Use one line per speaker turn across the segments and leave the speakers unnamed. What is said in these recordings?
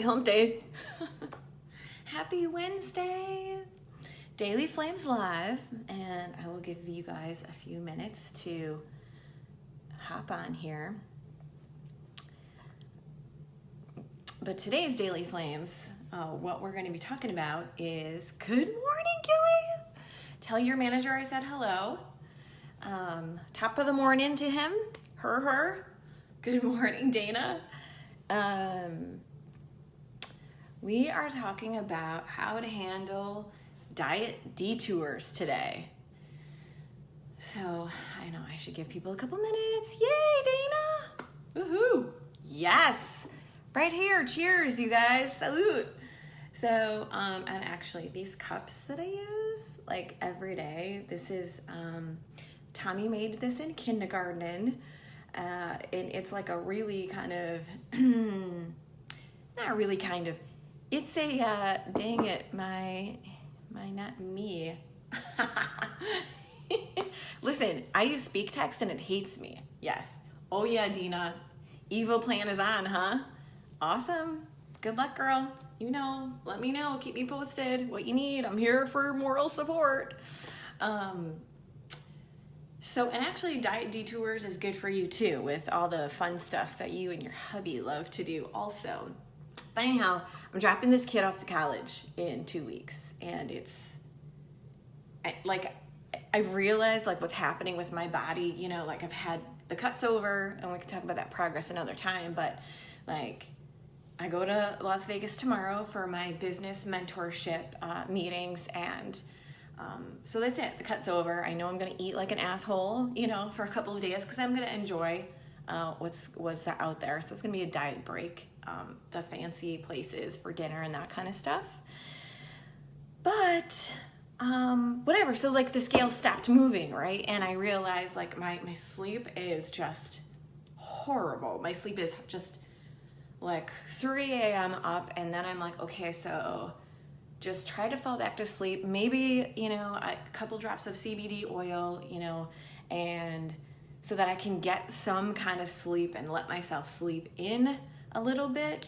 hump day. Happy Wednesday. Daily Flames Live, and I will give you guys a few minutes to hop on here. But today's Daily Flames, what we're going to be talking about is good morning, Gilly. Tell your manager I said hello. Top of the morning to him, her. Good morning, Dana. We are talking about how to handle diet detours today. So I know I should give people a couple minutes. Yay, Dana! Woohoo! Yes! Right here. Cheers, you guys. Salute. So, and actually these cups that I use like every day, this is, Tommy made this in kindergarten. And it's like a really kind of, not really kind of, it's a, dang it, my, not me. Listen, I use speak text and it hates me. Yes. Oh yeah, Dina. Evil plan is on, huh? Awesome. Good luck, girl. You know, let me know. Keep me posted. What you need. I'm here for moral support. So, and actually diet detours is good for you too, with all the fun stuff that you and your hubby love to do also. But anyhow, I'm dropping this kid off to college in 2 weeks, and I've realized like what's happening with my body, you know, like I've had the cuts over, and we can talk about that progress another time, but like I go to Las Vegas tomorrow for my business mentorship meetings, and so that's it. The cut's over. I know I'm gonna eat like an asshole, you know, for a couple of days because I'm gonna enjoy what's out there. So it's gonna be a diet break, the fancy places for dinner and that kind of stuff. But whatever. So like the scale stopped moving, right? And I realized like my sleep is just horrible. My sleep is just like 3 a.m. up, and then I'm like, okay, so just try to fall back to sleep. Maybe, you know, a couple drops of CBD oil, you know, and so that I can get some kind of sleep and let myself sleep in a little bit.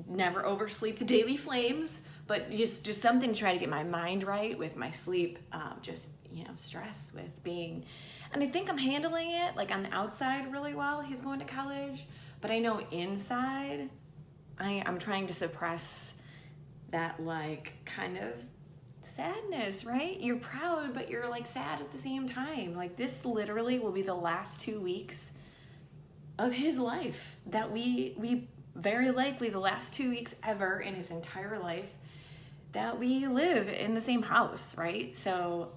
Never oversleep the Daily Flames, but just something to try to get my mind right with my sleep, just, you know, stress with being, and I think I'm handling it like on the outside really well. He's going to college, but I know inside I'm trying to suppress that like kind of sadness, right? You're proud, but you're like sad at the same time. Like this literally will be the last 2 weeks of his life that we very likely the last 2 weeks ever in his entire life that we live in the same house, right? So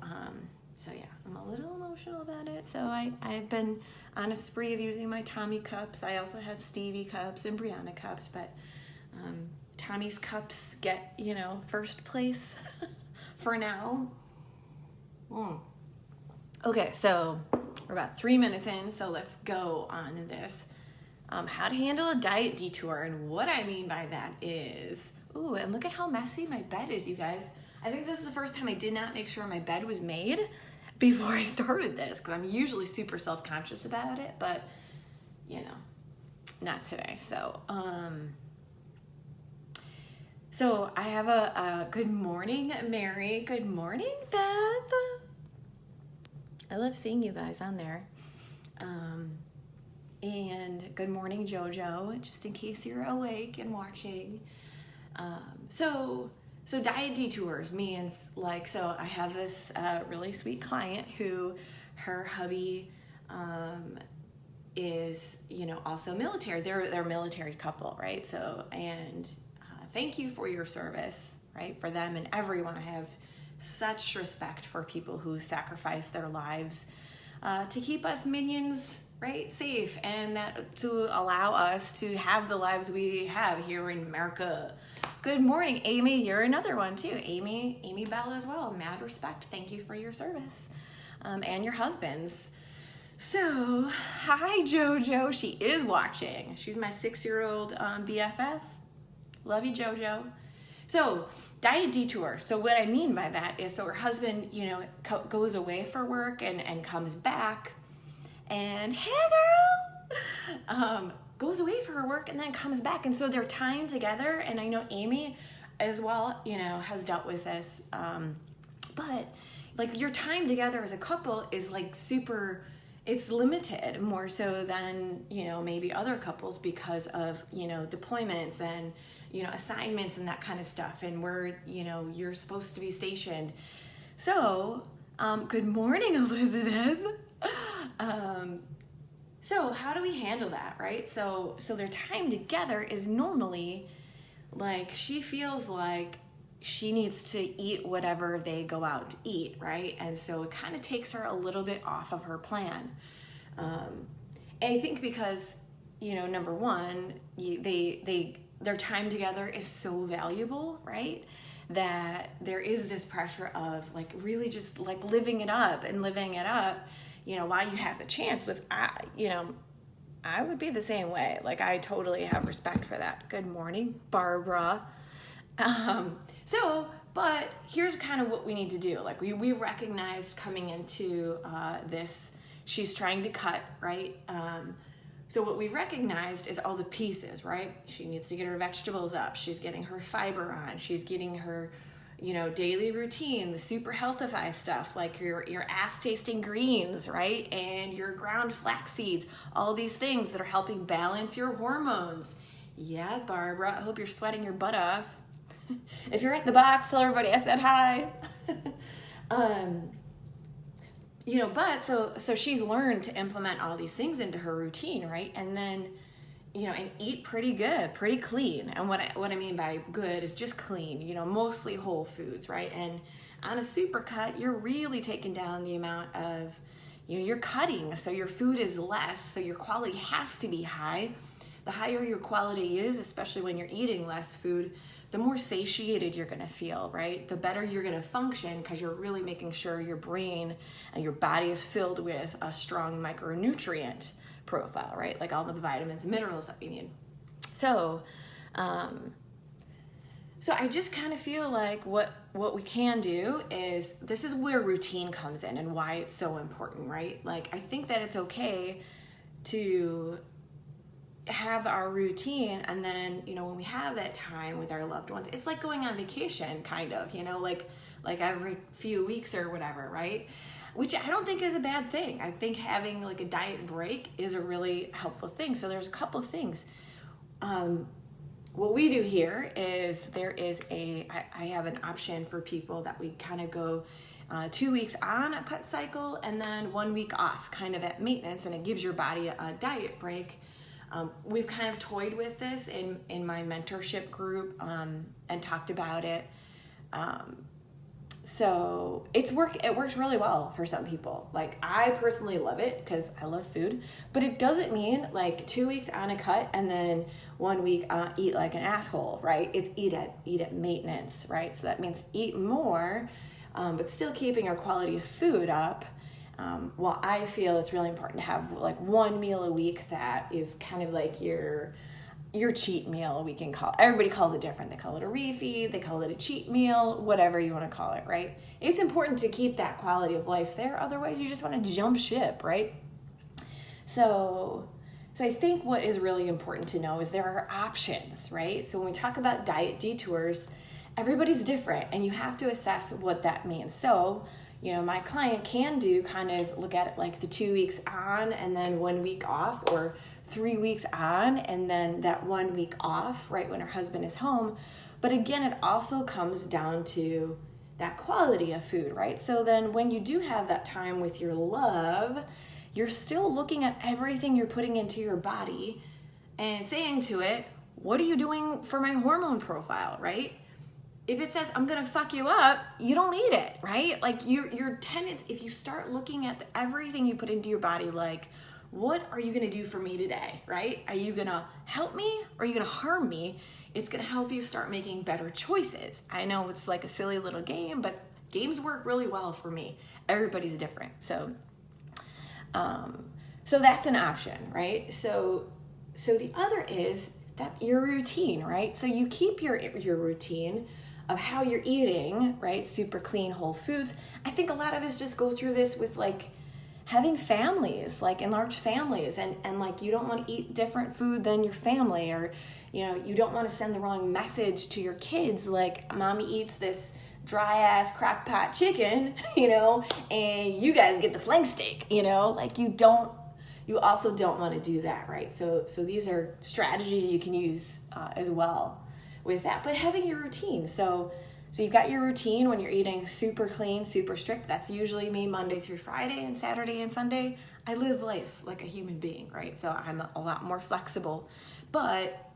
yeah, I'm a little emotional about it. So I've been on a spree of using my Tommy cups. I also have Stevie cups and Brianna cups, but Tommy's cups get, you know, first place for now. Okay, so we're about 3 minutes in, so let's go on this. How to handle a diet detour, and what I mean by that is, ooh, and look at how messy my bed is, you guys. I think this is the first time I did not make sure my bed was made before I started this, because I'm usually super self-conscious about it, but, you know, not today. So I have a good morning, Mary. Good morning, Beth. I love seeing you guys on there. And good morning, Jojo, just in case you're awake and watching. So diet detours means like, so I have this really sweet client who her hubby is, you know, also military. They're a military couple, right? So, and thank you for your service, right? For them and everyone. I have such respect for people who sacrifice their lives to keep us minions, right, safe, and that to allow us to have the lives we have here in America. Good morning, Amy. You're another one too. Amy Bell as well. Mad respect. Thank you for your service, and your husband's. So, hi, Jojo. She is watching. She's my 6-year-old BFF. Love you, Jojo. So, diet detour. So what I mean by that is, so her husband, you know, goes away for work and comes back, and hey, girl, goes away for her work and then comes back. And so they're time together. And I know Amy as well, you know, has dealt with this. But like your time together as a couple is like super, it's limited more so than, you know, maybe other couples because of, you know, deployments and, you know, assignments and that kind of stuff. And where, you know, you're supposed to be stationed. So, good morning, Elizabeth. So how do we handle that, right? So their time together is normally like she feels like she needs to eat whatever they go out to eat, right? And so it kind of takes her a little bit off of her plan. And I think because, you know, number one, their time together is so valuable, right? That there is this pressure of like really just like living it up, you know, while you have the chance, which I would be the same way. Like I totally have respect for that. Good morning, Barbara. But here's kind of what we need to do. Like we recognized coming into this, she's trying to cut, right? So what we recognized is all the pieces, right? She needs to get her vegetables up. She's getting her fiber on. She's getting her, you know, daily routine, the super healthify stuff, like your ass-tasting greens, right? And your ground flax seeds, all these things that are helping balance your hormones. Yeah, Barbara, I hope you're sweating your butt off. If you're at the box, tell everybody I said hi. You know, but so she's learned to implement all these things into her routine, right? And then, you know, and eat pretty good, pretty clean. And what I mean by good is just clean, you know, mostly whole foods, right? And on a supercut, you're really taking down the amount of, you know, you're cutting, so your food is less, so your quality has to be high. The higher your quality is, especially when you're eating less food, the more satiated you're gonna feel, right? The better you're gonna function because you're really making sure your brain and your body is filled with a strong micronutrient profile, right? Like all the vitamins and minerals that we need. So I just kind of feel like what we can do is, this is where routine comes in and why it's so important, right? Like I think that it's okay to have our routine, and then, you know, when we have that time with our loved ones, it's like going on vacation kind of, you know, like every few weeks or whatever, right? Which I don't think is a bad thing. I think having like a diet break is a really helpful thing. So there's a couple of things. What we do here is I have an option for people that we kind of go 2 weeks on a cut cycle and then 1 week off, kind of at maintenance, and it gives your body a diet break. We've kind of toyed with this in my mentorship group and talked about it. So it works really well for some people. Like I personally love it because I love food, but it doesn't mean like 2 weeks on a cut and then 1 week eat like an asshole, right? It's eat at maintenance, right? So that means eat more, but still keeping our quality of food up. Well, I feel it's really important to have like one meal a week that is kind of like your cheat meal, we can call it. Everybody calls it different. They call it a refeed, they call it a cheat meal, whatever you want to call it, right? It's important to keep that quality of life there. Otherwise, you just want to jump ship, right? So I think what is really important to know is there are options, right? So when we talk about diet detours, everybody's different and you have to assess what that means. So, you know, my client can do kind of look at it like the 2 weeks on and then 1 week off, or 3 weeks on and then that 1 week off, right, when her husband is home. But again, it also comes down to that quality of food, right? So then when you do have that time with your love, you're still looking at everything you're putting into your body and saying to it, what are you doing for my hormone profile, right? If it says, I'm gonna fuck you up, you don't eat it, right? Like your tendency, if you start looking at everything you put into your body, like, what are you gonna do for me today, right? Are you gonna help me or are you gonna harm me? It's gonna help you start making better choices. I know it's like a silly little game, but games work really well for me. Everybody's different. So that's an option, right? So the other is that your routine, right? So you keep your routine of how you're eating, right? Super clean, whole foods. I think a lot of us just go through this with like having families, like enlarged families, and like you don't want to eat different food than your family, or you don't want to send the wrong message to your kids, like mommy eats this dry ass crock pot chicken, and you guys get the flank steak, like you also don't want to do that, right? So these are strategies you can use as well with that. But having your routine, so you've got your routine when you're eating super clean, super strict. That's usually me Monday through Friday, and Saturday and Sunday I live life like a human being, right? So I'm a lot more flexible. But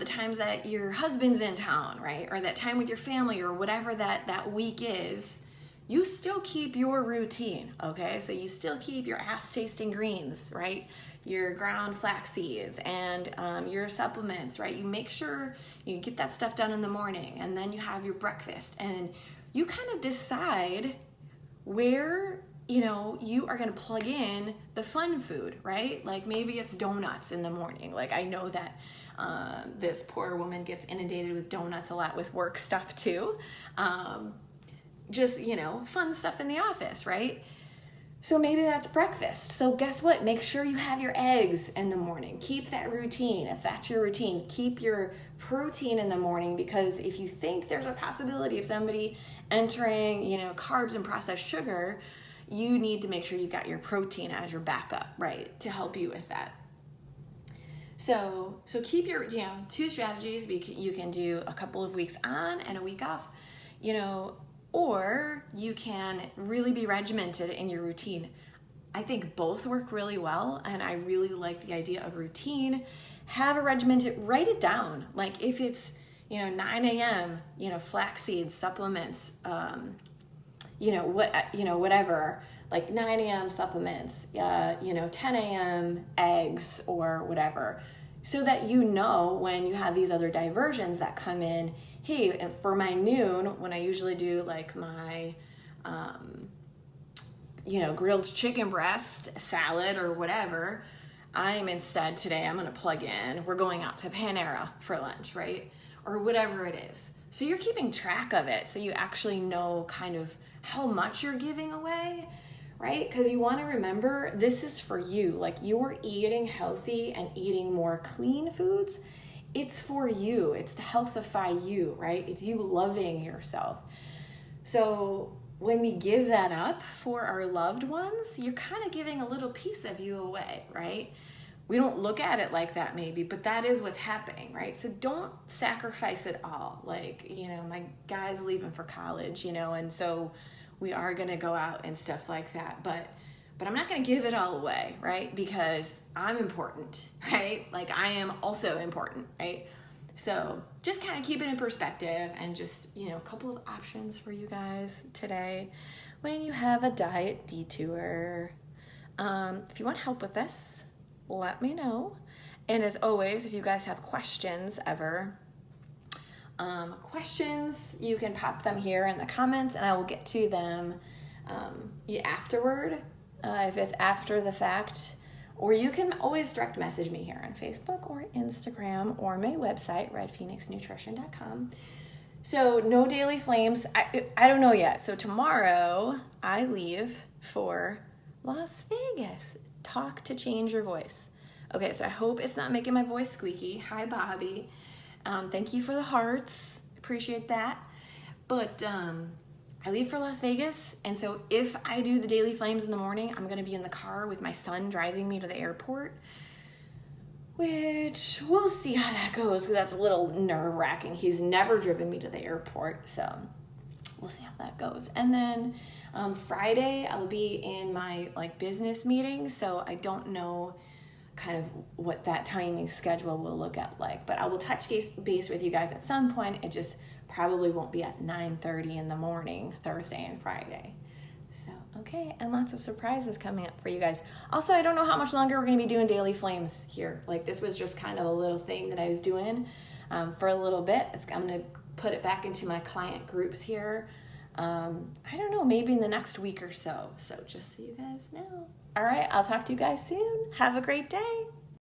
the times that your husband's in town, right? Or that time with your family, or whatever that week is, you still keep your routine, okay? So you still keep your ass-tasting greens, right? Your ground flax seeds and your supplements, right? You make sure you get that stuff done in the morning, and then you have your breakfast, and you kind of decide where, you are gonna plug in the fun food, right? Like maybe it's donuts in the morning. Like I know that this poor woman gets inundated with donuts a lot with work stuff too. Just, fun stuff in the office, right? So maybe that's breakfast. So guess what? Make sure you have your eggs in the morning. Keep that routine. If that's your routine, keep your protein in the morning, because if you think there's a possibility of somebody entering, carbs and processed sugar, you need to make sure you got your protein as your backup, right? To help you with that. So keep your, 2 strategies. You can do a couple of weeks on and a week off, or you can really be regimented in your routine. I think both work really well, and I really like the idea of routine. Have a regimented, write it down. Like if it's, 9 a.m., flax seeds, supplements, whatever, like 9 a.m. supplements, 10 a.m. eggs or whatever, so that when you have these other diversions that come in, hey, and for my noon, when I usually do like my, grilled chicken breast salad or whatever, I'm going to plug in, we're going out to Panera for lunch, right? Or whatever it is. So you're keeping track of it, so you actually know kind of how much you're giving away, right? Because you want to remember, this is for you. Like you're eating healthy and eating more clean foods. It's for you. It's to healthify you, right? It's you loving yourself. So when we give that up for our loved ones, you're kind of giving a little piece of you away, right? We don't look at it like that maybe, but that is what's happening, right? So don't sacrifice it all. Like, my guy's leaving for college, and so we are going to go out and stuff like that. But I'm not going to give it all away, right? Because I'm important, right? Like I am also important, right? So just kind of keep it in perspective, and just, a couple of options for you guys today when you have a diet detour. If you want help with this, let me know. And as always, if you guys have questions ever, you can pop them here in the comments, and I will get to them afterward, if it's after the fact. Or you can always direct message me here on Facebook or Instagram or my website, redphoenixnutrition.com. So no daily flames. I don't know yet. So tomorrow I leave for Las Vegas. Talk to change your voice. Okay, so I hope it's not making my voice squeaky. Hi, Bobby. Thank you for the hearts. Appreciate that. But I leave for Las Vegas, and so if I do the daily flames in the morning, I'm going to be in the car with my son driving me to the airport, which we'll see how that goes, because that's a little nerve-wracking. He's never driven me to the airport, so we'll see how that goes. And then Friday, I'll be in my business meeting, so I don't know kind of what that timing schedule will look at like, but I will touch base with you guys at some point. It just probably won't be at 9:30 in the morning, Thursday and Friday. So, okay, and lots of surprises coming up for you guys. Also, I don't know how much longer we're going to be doing Daily Flames here. Like, this was just kind of a little thing that I was doing for a little bit. I'm going to put it back into my client groups here. I don't know, maybe in the next week or so. So, just so you guys know. All right, I'll talk to you guys soon. Have a great day.